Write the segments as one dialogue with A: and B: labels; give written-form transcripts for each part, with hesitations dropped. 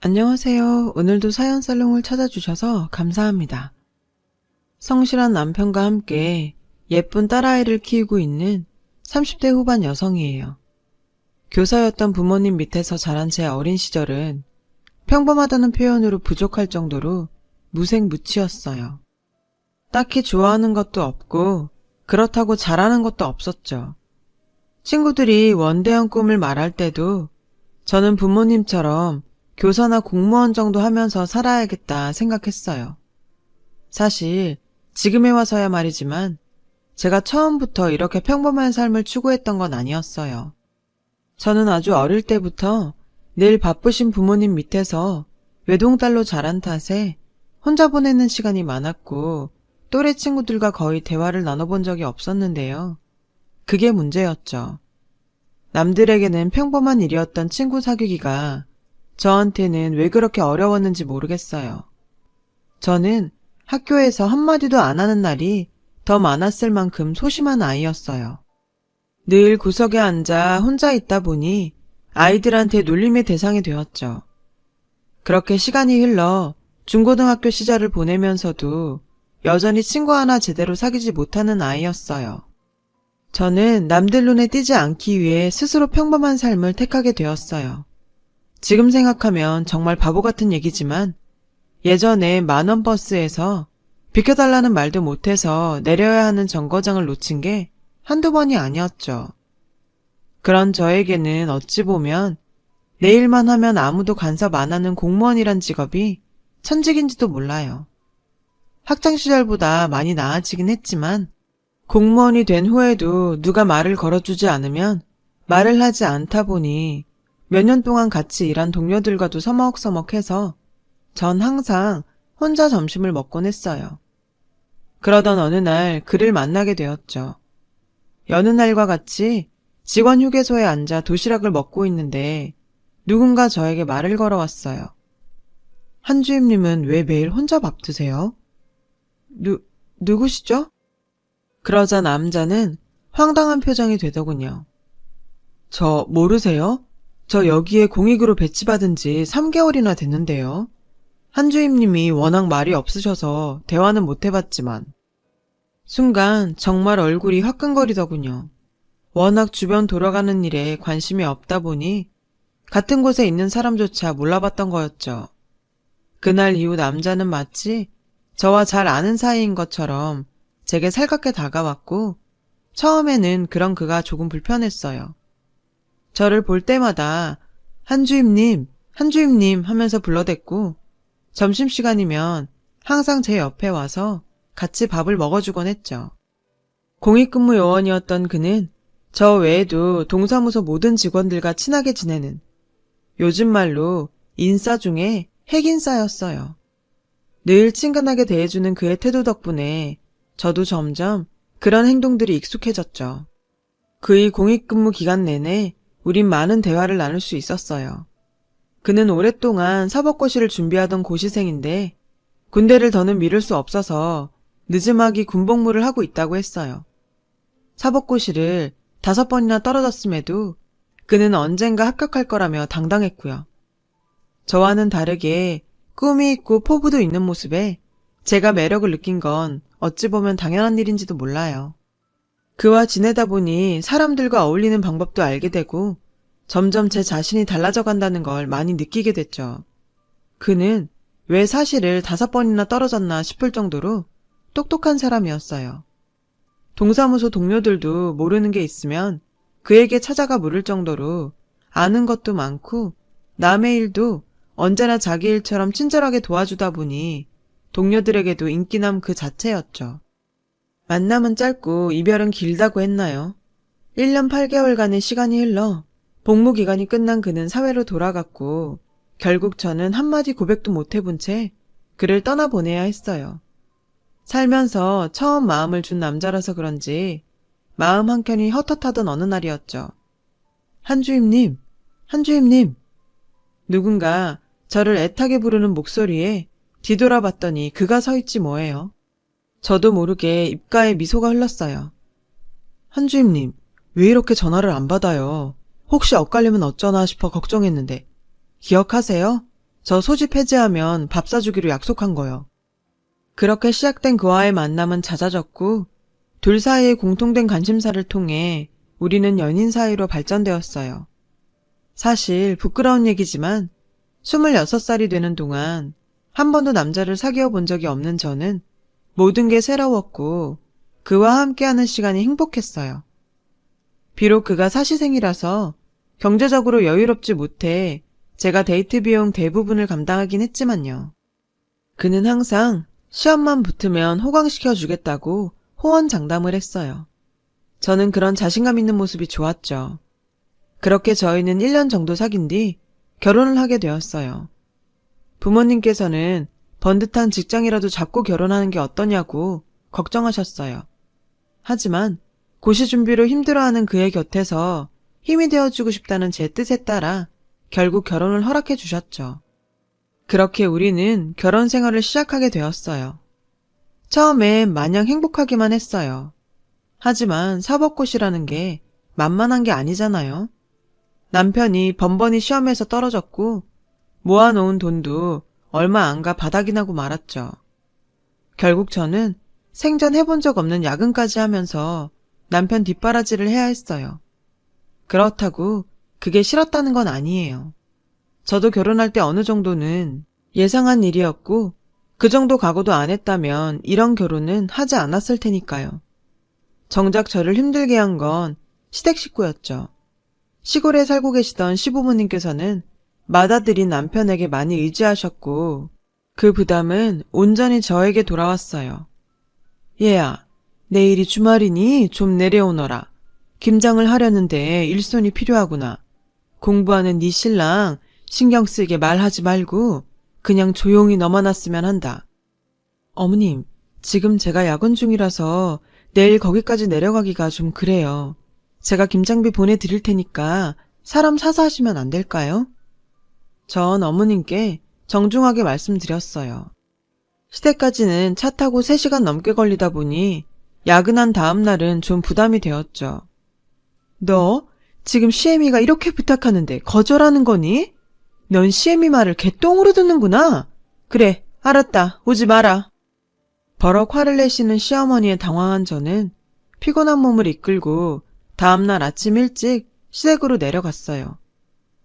A: 안녕하세요. 오늘도 사연살롱을 찾아주셔서 감사합니다. 성실한 남편과 함께 예쁜 딸아이를 키우고 있는 30대 후반 여성이에요. 교사였던 부모님 밑에서 자란 제 어린 시절은 평범하다는 표현으로 부족할 정도로 무색무취였어요. 딱히 좋아하는 것도 없고 그렇다고 잘하는 것도 없었죠. 친구들이 원대한 꿈을 말할 때도 저는 부모님처럼 교사나 공무원 정도 하면서 살아야겠다 생각했어요. 사실 지금에 와서야 말이지만 제가 처음부터 이렇게 평범한 삶을 추구했던 건 아니었어요. 저는 아주 어릴 때부터 늘 바쁘신 부모님 밑에서 외동딸로 자란 탓에 혼자 보내는 시간이 많았고 또래 친구들과 거의 대화를 나눠본 적이 없었는데요. 그게 문제였죠. 남들에게는 평범한 일이었던 친구 사귀기가 저한테는 왜 그렇게 어려웠는지 모르겠어요. 저는 학교에서 한마디도 안 하는 날이 더 많았을 만큼 소심한 아이였어요. 늘 구석에 앉아 혼자 있다 보니 아이들한테 놀림의 대상이 되었죠. 그렇게 시간이 흘러 중고등학교 시절을 보내면서도 여전히 친구 하나 제대로 사귀지 못하는 아이였어요. 저는 남들 눈에 띄지 않기 위해 스스로 평범한 삶을 택하게 되었어요. 지금 생각하면 정말 바보 같은 얘기지만 예전에 만원 버스에서 비켜달라는 말도 못해서 내려야 하는 정거장을 놓친 게 한두 번이 아니었죠. 그런 저에게는 어찌 보면 내 일만 하면 아무도 간섭 안 하는 공무원이란 직업이 천직인지도 몰라요. 학창시절보다 많이 나아지긴 했지만 공무원이 된 후에도 누가 말을 걸어주지 않으면 말을 하지 않다 보니 몇 년 동안 같이 일한 동료들과도 서먹서먹해서 전 항상 혼자 점심을 먹곤 했어요. 그러던 어느 날 그를 만나게 되었죠. 여느 날과 같이 직원 휴게소에 앉아 도시락을 먹고 있는데 누군가 저에게 말을 걸어왔어요. 한주임님은 왜 매일 혼자 밥 드세요? 누구시죠? 그러자 남자는 황당한 표정이 되더군요. 저 모르세요? 저 여기에 공익으로 배치받은 지 3개월이나 됐는데요. 한주임님이 워낙 말이 없으셔서 대화는 못 해봤지만 순간 정말 얼굴이 화끈거리더군요. 워낙 주변 돌아가는 일에 관심이 없다 보니 같은 곳에 있는 사람조차 몰라봤던 거였죠. 그날 이후 남자는 마치 저와 잘 아는 사이인 것처럼 제게 살갑게 다가왔고 처음에는 그런 그가 조금 불편했어요. 저를 볼 때마다 한주임님, 한주임님 하면서 불러댔고 점심시간이면 항상 제 옆에 와서 같이 밥을 먹어주곤 했죠. 공익근무 요원이었던 그는 저 외에도 동사무소 모든 직원들과 친하게 지내는 요즘 말로 인싸 중에 핵인싸였어요. 늘 친근하게 대해주는 그의 태도 덕분에 저도 점점 그런 행동들이 익숙해졌죠. 그의 공익근무 기간 내내 우린 많은 대화를 나눌 수 있었어요. 그는 오랫동안 사법고시를 준비하던 고시생인데 군대를 더는 미룰 수 없어서 늦음하기 군복무를 하고 있다고 했어요. 사법고시를 5번이나 떨어졌음에도 그는 언젠가 합격할 거라며 당당했고요. 저와는 다르게 꿈이 있고 포부도 있는 모습에 제가 매력을 느낀 건 어찌 보면 당연한 일인지도 몰라요. 그와 지내다 보니 사람들과 어울리는 방법도 알게 되고 점점 제 자신이 달라져 간다는 걸 많이 느끼게 됐죠. 그는 왜 사실을 5번이나 떨어졌나 싶을 정도로 똑똑한 사람이었어요. 동사무소 동료들도 모르는 게 있으면 그에게 찾아가 물을 정도로 아는 것도 많고 남의 일도 언제나 자기 일처럼 친절하게 도와주다 보니 동료들에게도 인기남 그 자체였죠. 만남은 짧고 이별은 길다고 했나요? 1년 8개월간의 시간이 흘러 복무기간이 끝난 그는 사회로 돌아갔고 결국 저는 한마디 고백도 못 해본 채 그를 떠나보내야 했어요. 살면서 처음 마음을 준 남자라서 그런지 마음 한켠이 헛헛하던 어느 날이었죠. 한주임님, 한주임님. 누군가 저를 애타게 부르는 목소리에 뒤돌아봤더니 그가 서 있지 뭐예요. 저도 모르게 입가에 미소가 흘렀어요. 한주임님, 왜 이렇게 전화를 안 받아요? 혹시 엇갈리면 어쩌나 싶어 걱정했는데. 기억하세요? 저 소집 해제하면 밥 사주기로 약속한 거요. 그렇게 시작된 그와의 만남은 잦아졌고 둘 사이의 공통된 관심사를 통해 우리는 연인 사이로 발전되었어요. 사실 부끄러운 얘기지만 26살이 되는 동안 한 번도 남자를 사귀어 본 적이 없는 저는 모든 게 새로웠고 그와 함께하는 시간이 행복했어요. 비록 그가 사시생이라서 경제적으로 여유롭지 못해 제가 데이트 비용 대부분을 감당하긴 했지만요. 그는 항상 시험만 붙으면 호강시켜 주겠다고 호언장담을 했어요. 저는 그런 자신감 있는 모습이 좋았죠. 그렇게 저희는 1년 정도 사귄 뒤 결혼을 하게 되었어요. 부모님께서는 번듯한 직장이라도 잡고 결혼하는 게 어떠냐고 걱정하셨어요. 하지만 고시 준비로 힘들어하는 그의 곁에서 힘이 되어주고 싶다는 제 뜻에 따라 결국 결혼을 허락해 주셨죠. 그렇게 우리는 결혼 생활을 시작하게 되었어요. 처음엔 마냥 행복하기만 했어요. 하지만 사법고시라는 게 만만한 게 아니잖아요. 남편이 번번이 시험에서 떨어졌고 모아놓은 돈도 얼마 안 가 바닥이 나고 말았죠. 결국 저는 생전 해본 적 없는 야근까지 하면서 남편 뒷바라지를 해야 했어요. 그렇다고 그게 싫었다는 건 아니에요. 저도 결혼할 때 어느 정도는 예상한 일이었고 그 정도 각오도 안 했다면 이런 결혼은 하지 않았을 테니까요. 정작 저를 힘들게 한 건 시댁 식구였죠. 시골에 살고 계시던 시부모님께서는 맏아들인 남편에게 많이 의지하셨고 그 부담은 온전히 저에게 돌아왔어요. 얘야, 내일이 주말이니 좀 내려오너라. 김장을 하려는데 일손이 필요하구나. 공부하는 네 신랑 신경 쓰이게 말하지 말고 그냥 조용히 넘어놨으면 한다. 어머님, 지금 제가 야근 중이라서 내일 거기까지 내려가기가 좀 그래요. 제가 김장비 보내드릴 테니까 사람 사서 하시면 안 될까요? 전 어머님께 정중하게 말씀드렸어요. 시댁까지는 차 타고 3시간 넘게 걸리다 보니 야근한 다음 날은 좀 부담이 되었죠. 너 지금 시애미가 이렇게 부탁하는데 거절하는 거니? 넌 시애미 말을 개똥으로 듣는구나. 그래, 알았다. 오지 마라. 버럭 화를 내시는 시어머니에 당황한 저는 피곤한 몸을 이끌고 다음날 아침 일찍 시댁으로 내려갔어요.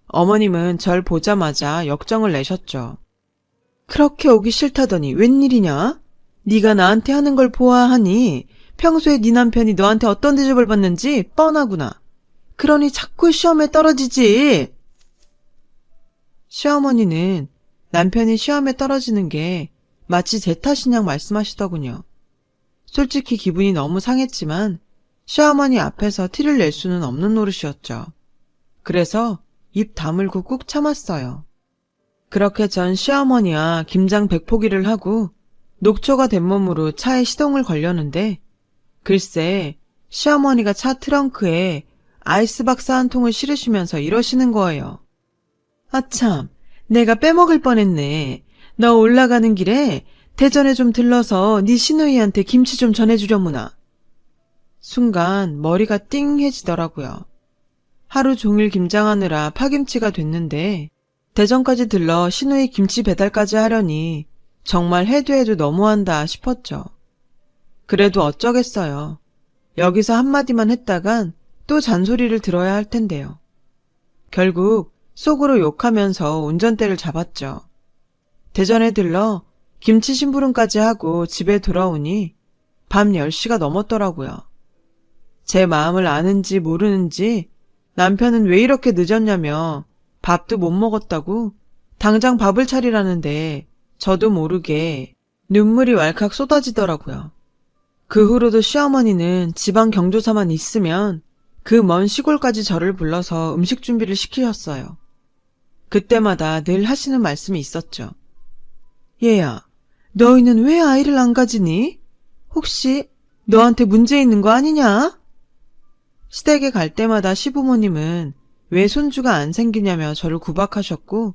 A: 어머님은 절 보자마자 역정을 내셨죠. 그렇게 오기 싫다더니 웬일이냐? 네가 나한테 하는 걸 보아하니 평소에 네 남편이 너한테 어떤 대접을 받는지 뻔하구나. 그러니 자꾸 시험에 떨어지지. 시어머니는 남편이 시험에 떨어지는 게 마치 제 탓이냐 말씀하시더군요. 솔직히 기분이 너무 상했지만 시어머니 앞에서 티를 낼 수는 없는 노릇이었죠. 그래서 입 다물고 꾹 참았어요. 그렇게 전 시어머니와 김장 100포기를 하고 녹초가 된 몸으로 차에 시동을 걸려는데 글쎄 시어머니가 차 트렁크에 아이스박스 한 통을 실으시면서 이러시는 거예요. 아참, 내가 빼먹을 뻔했네. 너 올라가는 길에 대전에 좀 들러서 네 시누이한테 김치 좀 전해주려무나. 순간 머리가 띵해지더라고요. 하루 종일 김장하느라 파김치가 됐는데 대전까지 들러 시누이 김치 배달까지 하려니 정말 해도 해도 너무한다 싶었죠. 그래도 어쩌겠어요. 여기서 한마디만 했다간 또 잔소리를 들어야 할 텐데요. 결국 속으로 욕하면서 운전대를 잡았죠. 대전에 들러 김치 심부름까지 하고 집에 돌아오니 밤 10시가 넘었더라고요. 제 마음을 아는지 모르는지 남편은 왜 이렇게 늦었냐며 밥도 못 먹었다고 당장 밥을 차리라는데 저도 모르게 눈물이 왈칵 쏟아지더라고요. 그 후로도 시어머니는 지방 경조사만 있으면 그 먼 시골까지 저를 불러서 음식 준비를 시키셨어요. 그때마다 늘 하시는 말씀이 있었죠. 얘야, 너희는 왜 아이를 안 가지니? 혹시 너한테 문제 있는 거 아니냐? 시댁에 갈 때마다 시부모님은 왜 손주가 안 생기냐며 저를 구박하셨고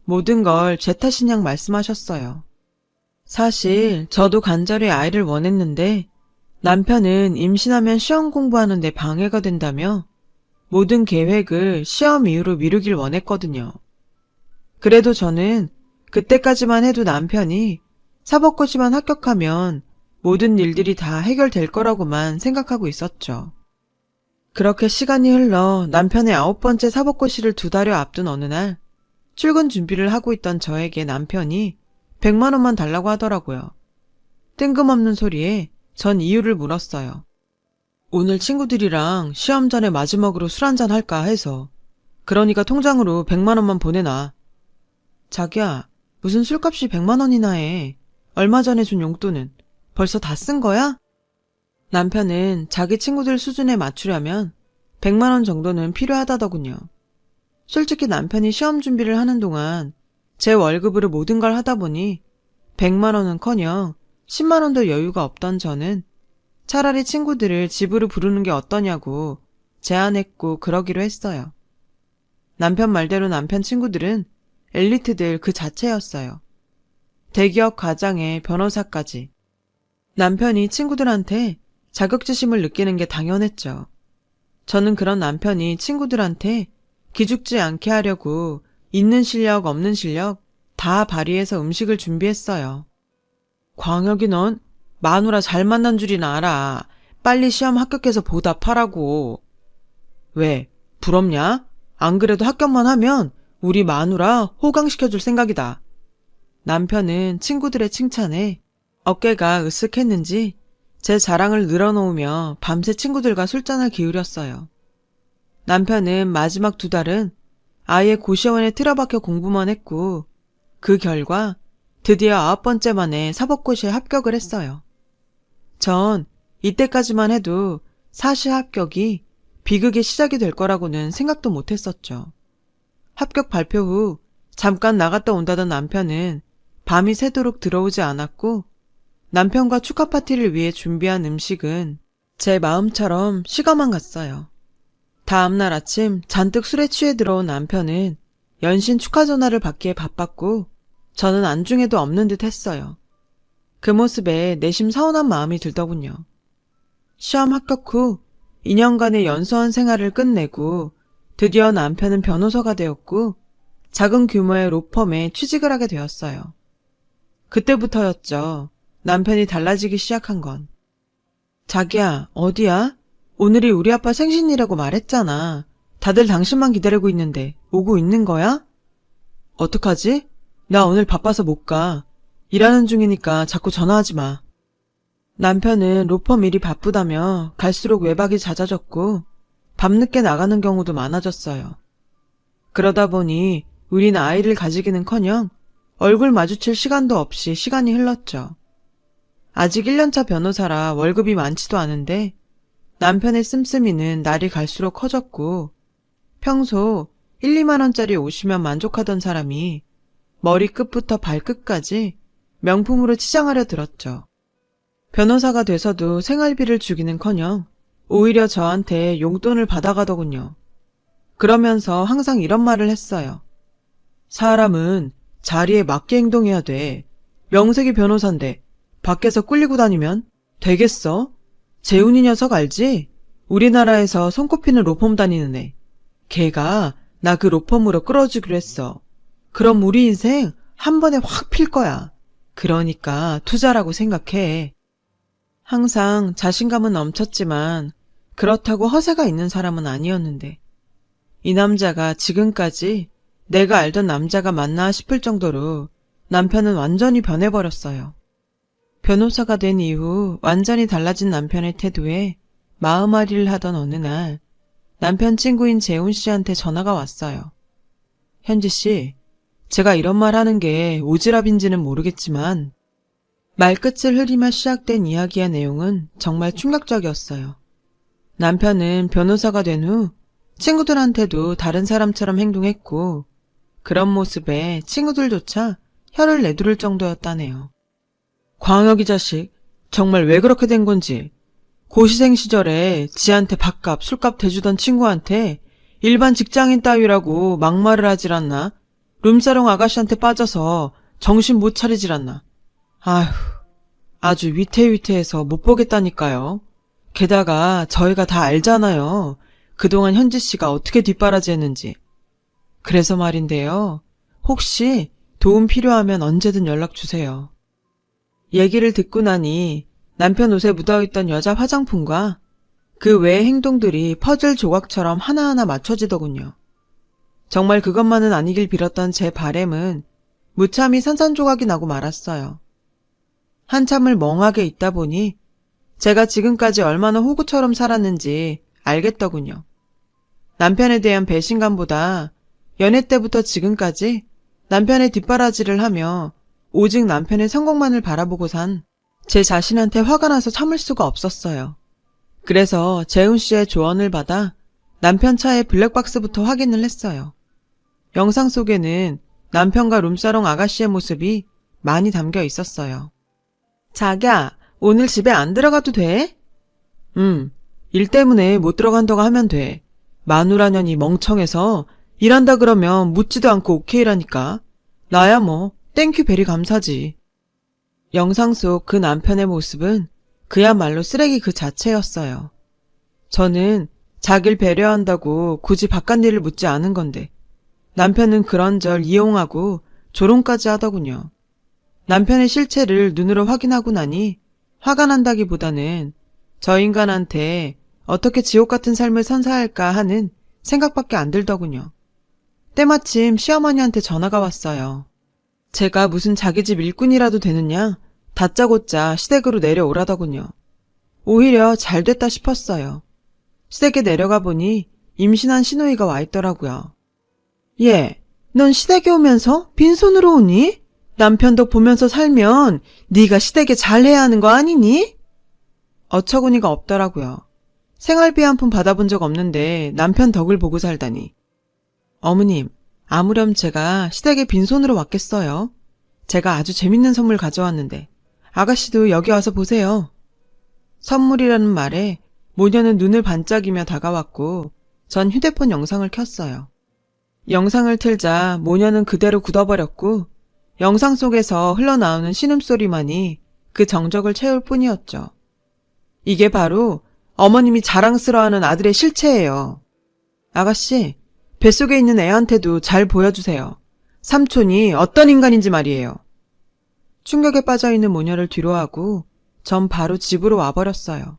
A: 모든 걸 제 탓이냥 말씀하셨어요. 사실 저도 간절히 아이를 원했는데 남편은 임신하면 시험 공부하는데 방해가 된다며 모든 계획을 시험 이후로 미루길 원했거든요. 그래도 저는 그때까지만 해도 남편이 사법고시만 합격하면 모든 일들이 다 해결될 거라고만 생각하고 있었죠. 그렇게 시간이 흘러 남편의 9번째 사법고시를 2달여 앞둔 어느 날 출근 준비를 하고 있던 저에게 남편이 100만 원만 달라고 하더라고요. 뜬금없는 소리에 전 이유를 물었어요. 오늘 친구들이랑 시험 전에 마지막으로 술 한잔 할까 해서. 그러니까 통장으로 100만 원만 보내놔. 자기야, 무슨 술값이 100만 원이나 해. 얼마 전에 준 용돈은 벌써 다 쓴 거야? 남편은 자기 친구들 수준에 맞추려면 100만 원 정도는 필요하다더군요. 솔직히 남편이 시험 준비를 하는 동안 제 월급으로 모든 걸 하다 보니 100만 원은커녕 10만 원도 여유가 없던 저는 차라리 친구들을 집으로 부르는 게 어떠냐고 제안했고 그러기로 했어요. 남편 말대로 남편 친구들은 엘리트들 그 자체였어요. 대기업 과장에 변호사까지. 남편이 친구들한테 자격지심을 느끼는 게 당연했죠. 저는 그런 남편이 친구들한테 기죽지 않게 하려고 있는 실력 없는 실력 다 발휘해서 음식을 준비했어요. 광혁이 넌 마누라 잘 만난 줄이나 알아. 빨리 시험 합격해서 보답하라고. 왜? 부럽냐? 안 그래도 합격만 하면 우리 마누라 호강시켜줄 생각이다. 남편은 친구들의 칭찬에 어깨가 으쓱했는지 제 자랑을 늘어놓으며 밤새 친구들과 술잔을 기울였어요. 남편은 마지막 2달은 아예 고시원에 틀어박혀 공부만 했고 그 결과 드디어 9번째 만에 사법고시에 합격을 했어요. 전 이때까지만 해도 사시 합격이 비극의 시작이 될 거라고는 생각도 못했었죠. 합격 발표 후 잠깐 나갔다 온다던 남편은 밤이 새도록 들어오지 않았고 남편과 축하 파티를 위해 준비한 음식은 제 마음처럼 식어만 갔어요. 다음날 아침 잔뜩 술에 취해 들어온 남편은 연신 축하 전화를 받기에 바빴고 저는 안중에도 없는 듯 했어요. 그 모습에 내심 서운한 마음이 들더군요. 시험 합격 후 2년간의 연수원 생활을 끝내고 드디어 남편은 변호사가 되었고 작은 규모의 로펌에 취직을 하게 되었어요. 그때부터였죠. 남편이 달라지기 시작한 건. 자기야, 어디야? 오늘이 우리 아빠 생신이라고 말했잖아. 다들 당신만 기다리고 있는데 오고 있는 거야? 어떡하지? 나 오늘 바빠서 못 가. 일하는 중이니까 자꾸 전화하지 마. 남편은 로펌 일이 바쁘다며 갈수록 외박이 잦아졌고 밤늦게 나가는 경우도 많아졌어요. 그러다 보니 우린 아이를 가지기는커녕 얼굴 마주칠 시간도 없이 시간이 흘렀죠. 아직 1년차 변호사라 월급이 많지도 않은데 남편의 씀씀이는 날이 갈수록 커졌고 평소 1, 2만 원짜리 옷이면 만족하던 사람이 머리끝부터 발끝까지 명품으로 치장하려 들었죠. 변호사가 돼서도 생활비를 주기는커녕 오히려 저한테 용돈을 받아가더군요. 그러면서 항상 이런 말을 했어요. 사람은 자리에 맞게 행동해야 돼. 명색이 변호사인데 밖에서 꿀리고 다니면 되겠어? 재훈이 녀석 알지? 우리나라에서 손꼽히는 로펌 다니는 애. 걔가 나 그 로펌으로 끌어주기로 했어. 그럼 우리 인생 한 번에 확 필 거야. 그러니까 투자라고 생각해. 항상 자신감은 넘쳤지만 그렇다고 허세가 있는 사람은 아니었는데 이 남자가 지금까지 내가 알던 남자가 맞나 싶을 정도로 남편은 완전히 변해버렸어요. 변호사가 된 이후 완전히 달라진 남편의 태도에 마음앓이를 하던 어느 날 남편 친구인 재훈 씨한테 전화가 왔어요. 현지 씨, 제가 이런 말 하는 게 오지랖인지는 모르겠지만 말끝을 흐리며 시작된 이야기의 내용은 정말 충격적이었어요. 남편은 변호사가 된 후 친구들한테도 다른 사람처럼 행동했고 그런 모습에 친구들조차 혀를 내두를 정도였다네요. 광혁이 자식, 정말 왜 그렇게 된 건지. 고시생 시절에 지한테 밥값, 술값 대주던 친구한테 일반 직장인 따위라고 막말을 하질 않나? 룸사롱 아가씨한테 빠져서 정신 못 차리질 않나? 아휴, 아주 위태위태해서 못 보겠다니까요. 게다가 저희가 다 알잖아요. 그동안 현지 씨가 어떻게 뒷바라지 했는지. 그래서 말인데요. 혹시 도움 필요하면 언제든 연락 주세요. 얘기를 듣고 나니 남편 옷에 묻어있던 여자 화장품과 그 외의 행동들이 퍼즐 조각처럼 하나하나 맞춰지더군요. 정말 그것만은 아니길 빌었던 제 바램은 무참히 산산조각이 나고 말았어요. 한참을 멍하게 있다 보니 제가 지금까지 얼마나 호구처럼 살았는지 알겠더군요. 남편에 대한 배신감보다 연애 때부터 지금까지 남편의 뒷바라지를 하며 오직 남편의 성공만을 바라보고 산 제 자신한테 화가 나서 참을 수가 없었어요. 그래서 재훈 씨의 조언을 받아 남편 차의 블랙박스부터 확인을 했어요. 영상 속에는 남편과 룸사롱 아가씨의 모습이 많이 담겨 있었어요. 자기야, 오늘 집에 안 들어가도 돼? 일 때문에 못 들어간다고 하면 돼. 마누라년이 멍청해서 일한다 그러면 묻지도 않고 오케이라니까. 나야 뭐 땡큐 베리 감사지. 영상 속 그 남편의 모습은 그야말로 쓰레기 그 자체였어요. 저는 자길 배려한다고 굳이 바깥 일을 묻지 않은 건데 남편은 그런절 이용하고 조롱까지 하더군요. 남편의 실체를 눈으로 확인하고 나니 화가 난다기보다는 저 인간한테 어떻게 지옥 같은 삶을 선사할까 하는 생각밖에 안 들더군요. 때마침 시어머니한테 전화가 왔어요. 제가 무슨 자기 집 일꾼이라도 되느냐 다짜고짜 시댁으로 내려오라더군요. 오히려 잘 됐다 싶었어요. 시댁에 내려가 보니 임신한 시누이가 와 있더라고요. 얘, 넌 시댁에 오면서 빈손으로 오니? 남편 덕 보면서 살면 네가 시댁에 잘해야 하는 거 아니니? 어처구니가 없더라고요. 생활비 한 푼 받아본 적 없는데 남편 덕을 보고 살다니. 어머님, 아무렴 제가 시댁에 빈손으로 왔겠어요. 제가 아주 재밌는 선물 가져왔는데 아가씨도 여기 와서 보세요. 선물이라는 말에 모녀는 눈을 반짝이며 다가왔고 전 휴대폰 영상을 켰어요. 영상을 틀자 모녀는 그대로 굳어버렸고 영상 속에서 흘러나오는 신음소리만이 그 정적을 채울 뿐이었죠. 이게 바로 어머님이 자랑스러워하는 아들의 실체예요. 아가씨, 뱃속에 있는 애한테도 잘 보여주세요. 삼촌이 어떤 인간인지 말이에요. 충격에 빠져있는 모녀를 뒤로하고 전 바로 집으로 와버렸어요.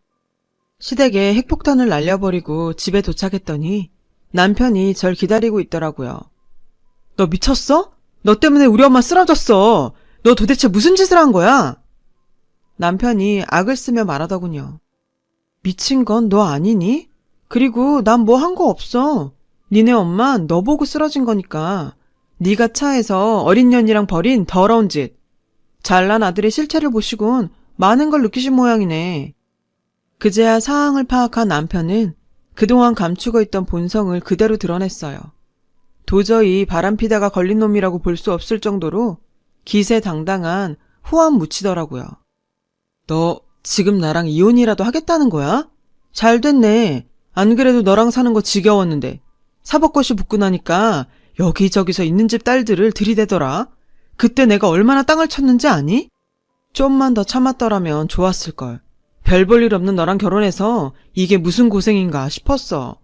A: 시댁에 핵폭탄을 날려버리고 집에 도착했더니 남편이 절 기다리고 있더라고요. 너 미쳤어? 너 때문에 우리 엄마 쓰러졌어. 너 도대체 무슨 짓을 한 거야? 남편이 악을 쓰며 말하더군요. 미친 건 너 아니니? 그리고 난 뭐 한 거 없어. 니네 엄마 너 보고 쓰러진 거니까. 네가 차에서 어린 년이랑 벌인 더러운 짓. 잘난 아들의 실체를 보시곤 많은 걸 느끼신 모양이네. 그제야 상황을 파악한 남편은 그동안 감추고 있던 본성을 그대로 드러냈어요. 도저히 바람피다가 걸린 놈이라고 볼 수 없을 정도로 기세당당한 후한 무치더라고요. 너 지금 나랑 이혼이라도 하겠다는 거야? 잘 됐네. 안 그래도 너랑 사는 거 지겨웠는데 사법고시 붙고 나니까 여기저기서 있는 집 딸들을 들이대더라. 그때 내가 얼마나 땅을 쳤는지 아니? 좀만 더 참았더라면 좋았을걸. 별 볼 일 없는 너랑 결혼해서 이게 무슨 고생인가 싶었어.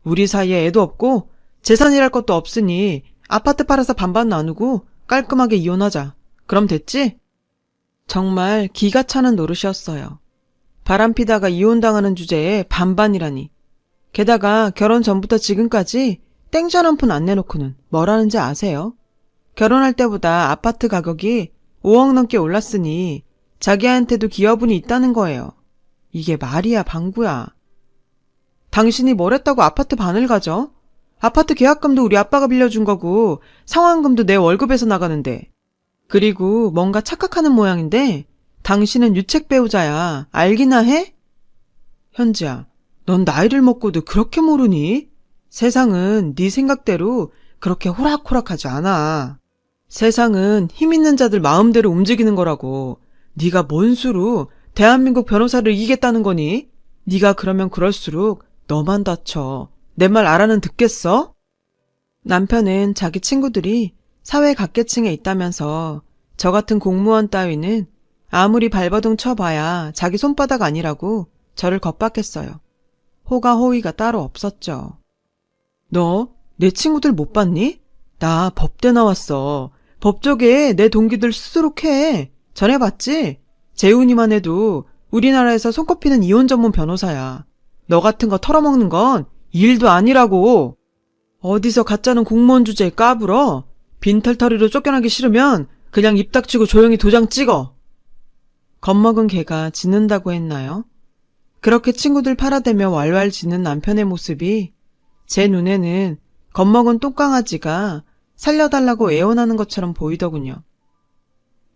A: 우리 사이에 애도 없고 재산이랄 것도 없으니 아파트 팔아서 반반 나누고 깔끔하게 이혼하자. 그럼 됐지? 정말 기가 차는 노릇이었어요. 바람피다가 이혼당하는 주제에 반반이라니. 게다가 결혼 전부터 지금까지 땡전 한 푼 안 내놓고는 뭘 하는지 아세요? 결혼할 때보다 아파트 가격이 5억 넘게 올랐으니 자기한테도 기여분이 있다는 거예요. 이게 말이야 방구야. 당신이 뭘 했다고 아파트 반을 가져? 아파트 계약금도 우리 아빠가 빌려준 거고 상환금도 내 월급에서 나가는데. 그리고 뭔가 착각하는 모양인데 당신은 유책 배우자야. 알기나 해? 현지야, 넌 나이를 먹고도 그렇게 모르니? 세상은 네 생각대로 그렇게 호락호락하지 않아. 세상은 힘 있는 자들 마음대로 움직이는 거라고. 네가 뭔 수로 대한민국 변호사를 이기겠다는 거니? 네가 그러면 그럴수록 너만 다쳐. 내 말 알아는 듣겠어? 남편은 자기 친구들이 사회 각계층에 있다면서 저 같은 공무원 따위는 아무리 발버둥 쳐봐야 자기 손바닥 아니라고 저를 겁박했어요. 호가호위가 따로 없었죠. 너 내 친구들 못 봤니? 나 법대 나왔어. 법조계에 내 동기들 수두룩해. 전해봤지? 재훈이만 해도 우리나라에서 손꼽히는 이혼 전문 변호사야. 너 같은 거 털어먹는 건 일도 아니라고. 어디서 가짜는 공무원 주제에 까불어? 빈털터리로 쫓겨나기 싫으면 그냥 입 닥치고 조용히 도장 찍어. 겁먹은 개가 짖는다고 했나요? 그렇게 친구들 팔아대며 왈왈 짖는 남편의 모습이 제 눈에는 겁먹은 똥강아지가 살려달라고 애원하는 것처럼 보이더군요.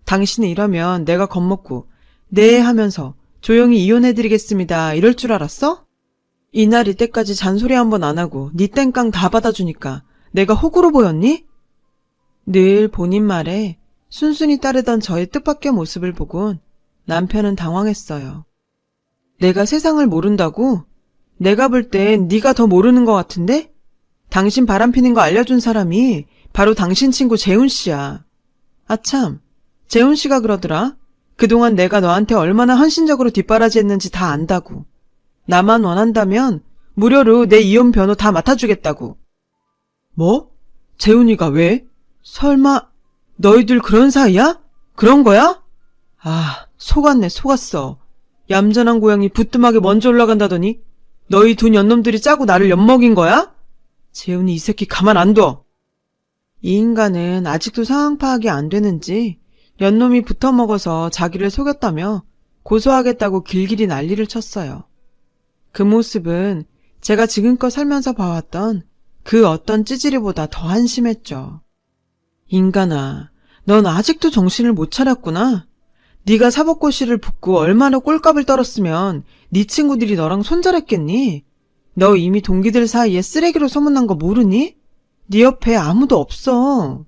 A: 당신이 이러면 내가 겁먹고 네 하면서 조용히 이혼해드리겠습니다 이럴 줄 알았어? 이날 이때까지 잔소리 한 번 안 하고 니 땡깡 다 받아주니까 내가 호구로 보였니? 늘 본인 말에 순순히 따르던 저의 뜻밖의 모습을 보곤 남편은 당황했어요. 내가 세상을 모른다고? 내가 볼 땐 네가 더 모르는 것 같은데? 당신 바람피는 거 알려준 사람이 바로 당신 친구 재훈 씨야. 아참, 재훈 씨가 그러더라. 그동안 내가 너한테 얼마나 헌신적으로 뒷바라지했는지 다 안다고. 나만 원한다면 무료로 내 이혼 변호 다 맡아주겠다고. 뭐? 재훈이가 왜? 설마 너희들 그런 사이야? 그런 거야? 아, 속았네, 속았어. 얌전한 고양이 부뚜막에 먼저 올라간다더니 너희 두 년놈들이 짜고 나를 엿먹인 거야? 재훈이 이 새끼 가만 안 둬. 이 인간은 아직도 상황 파악이 안 되는지 연놈이 붙어먹어서 자기를 속였다며 고소하겠다고 길길이 난리를 쳤어요. 그 모습은 제가 지금껏 살면서 봐왔던 그 어떤 찌질이보다 더 한심했죠. 인간아, 넌 아직도 정신을 못 차렸구나. 네가 사법고시를 붙고 얼마나 꼴값을 떨었으면 네 친구들이 너랑 손절했겠니? 너 이미 동기들 사이에 쓰레기로 소문난 거 모르니? 네 옆에 아무도 없어.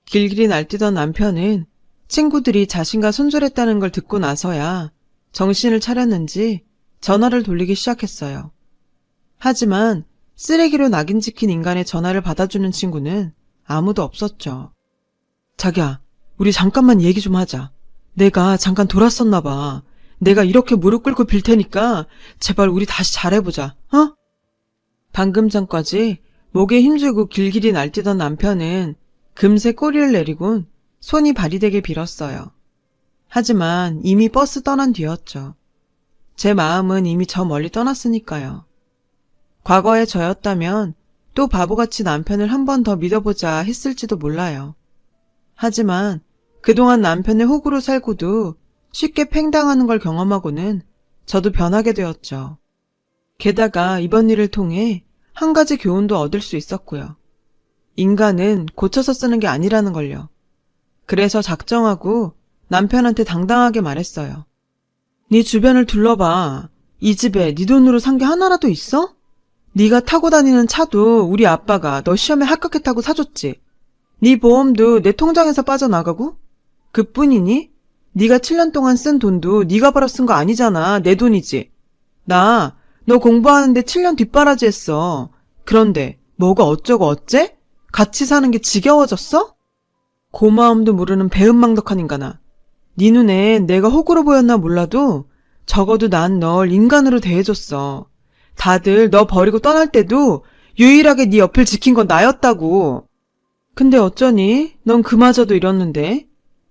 A: 길길이 날뛰던 남편은 친구들이 자신과 손절했다는 걸 듣고 나서야 정신을 차렸는지 전화를 돌리기 시작했어요. 하지만 쓰레기로 낙인 찍힌 인간의 전화를 받아주는 친구는 아무도 없었죠. 자기야, 우리 잠깐만 얘기 좀 하자. 내가 잠깐 돌았었나 봐. 내가 이렇게 무릎 꿇고 빌 테니까 제발 우리 다시 잘해보자, 어? 방금 전까지 목에 힘주고 길길이 날뛰던 남편은 금세 꼬리를 내리곤 손이 발이 되게 빌었어요. 하지만 이미 버스 떠난 뒤였죠. 제 마음은 이미 저 멀리 떠났으니까요. 과거의 저였다면 또 바보같이 남편을 한 번 더 믿어보자 했을지도 몰라요. 하지만 그동안 남편의 호구로 살고도 쉽게 팽당하는 걸 경험하고는 저도 변하게 되었죠. 게다가 이번 일을 통해 한 가지 교훈도 얻을 수 있었고요. 인간은 고쳐서 쓰는 게 아니라는 걸요. 그래서 작정하고 남편한테 당당하게 말했어요. 네 주변을 둘러봐. 이 집에 네 돈으로 산 게 하나라도 있어? 네가 타고 다니는 차도 우리 아빠가 너 시험에 합격했다고 사줬지. 네 보험도 내 통장에서 빠져나가고? 그뿐이니? 네가 7년 동안 쓴 돈도 네가 벌어 쓴 거 아니잖아. 내 돈이지. 나 너 공부하는데 7년 뒷바라지 했어. 그런데 뭐가 어쩌고 어째? 같이 사는 게 지겨워졌어? 고마움도 모르는 배은망덕한 인간아. 네 눈에 내가 호구로 보였나 몰라도 적어도 난 널 인간으로 대해줬어. 다들 너 버리고 떠날 때도 유일하게 네 옆을 지킨 건 나였다고. 근데 어쩌니? 넌 그마저도 이랬는데.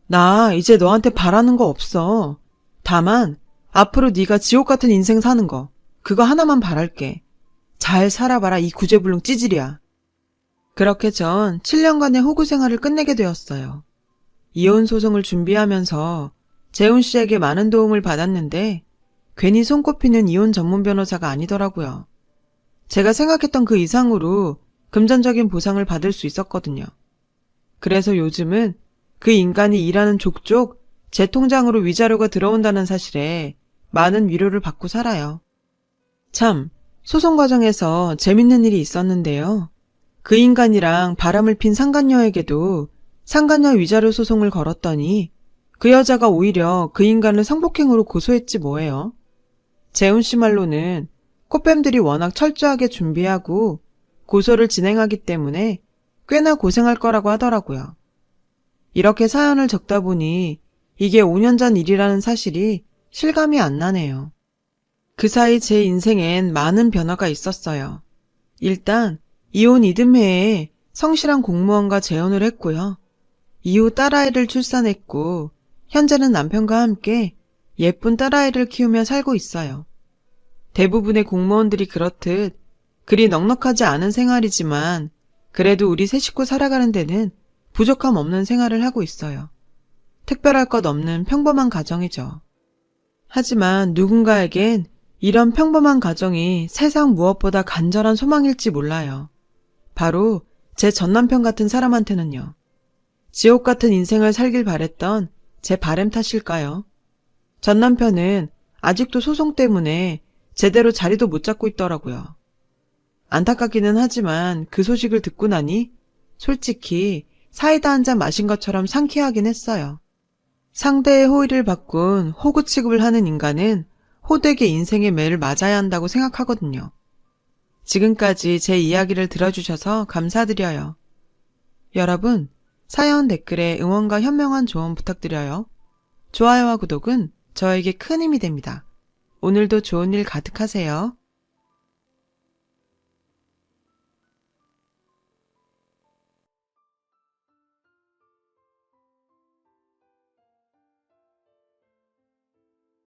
A: 나 이제 너한테 바라는 거 없어. 다만 앞으로 네가 지옥 같은 인생 사는 거 그거 하나만 바랄게. 잘 살아봐라 이 구제불능 찌질이야. 그렇게 전 7년간의 호구 생활을 끝내게 되었어요. 이혼 소송을 준비하면서 재훈 씨에게 많은 도움을 받았는데 괜히 손꼽히는 이혼 전문 변호사가 아니더라고요. 제가 생각했던 그 이상으로 금전적인 보상을 받을 수 있었거든요. 그래서 요즘은 그 인간이 일하는 족족 제 통장으로 위자료가 들어온다는 사실에 많은 위로를 받고 살아요. 참, 소송 과정에서 재밌는 일이 있었는데요. 그 인간이랑 바람을 핀 상간녀에게도 상간녀 위자료 소송을 걸었더니 그 여자가 오히려 그 인간을 성폭행으로 고소했지 뭐예요. 재훈 씨 말로는 코뱀들이 워낙 철저하게 준비하고 고소를 진행하기 때문에 꽤나 고생할 거라고 하더라고요. 이렇게 사연을 적다 보니 이게 5년 전 일이라는 사실이 실감이 안 나네요. 그 사이 제 인생엔 많은 변화가 있었어요. 일단 이혼 이듬해에 성실한 공무원과 재혼을 했고요. 이후 딸아이를 출산했고 현재는 남편과 함께 예쁜 딸아이를 키우며 살고 있어요. 대부분의 공무원들이 그렇듯 그리 넉넉하지 않은 생활이지만 그래도 우리 세 식구 살아가는 데는 부족함 없는 생활을 하고 있어요. 특별할 것 없는 평범한 가정이죠. 하지만 누군가에겐 이런 평범한 가정이 세상 무엇보다 간절한 소망일지 몰라요. 바로 제 전남편 같은 사람한테는요. 지옥 같은 인생을 살길 바랬던 제 바램 탓일까요? 전남편은 아직도 소송 때문에 제대로 자리도 못 잡고 있더라고요. 안타깝기는 하지만 그 소식을 듣고 나니 솔직히 사이다 한 잔 마신 것처럼 상쾌하긴 했어요. 상대의 호의를 바꾼 호구 취급을 하는 인간은 호되게 인생의 매를 맞아야 한다고 생각하거든요. 지금까지 제 이야기를 들어주셔서 감사드려요. 여러분, 사연 댓글에 응원과 현명한 조언 부탁드려요. 좋아요와 구독은 저에게 큰 힘이 됩니다. 오늘도 좋은 일 가득하세요.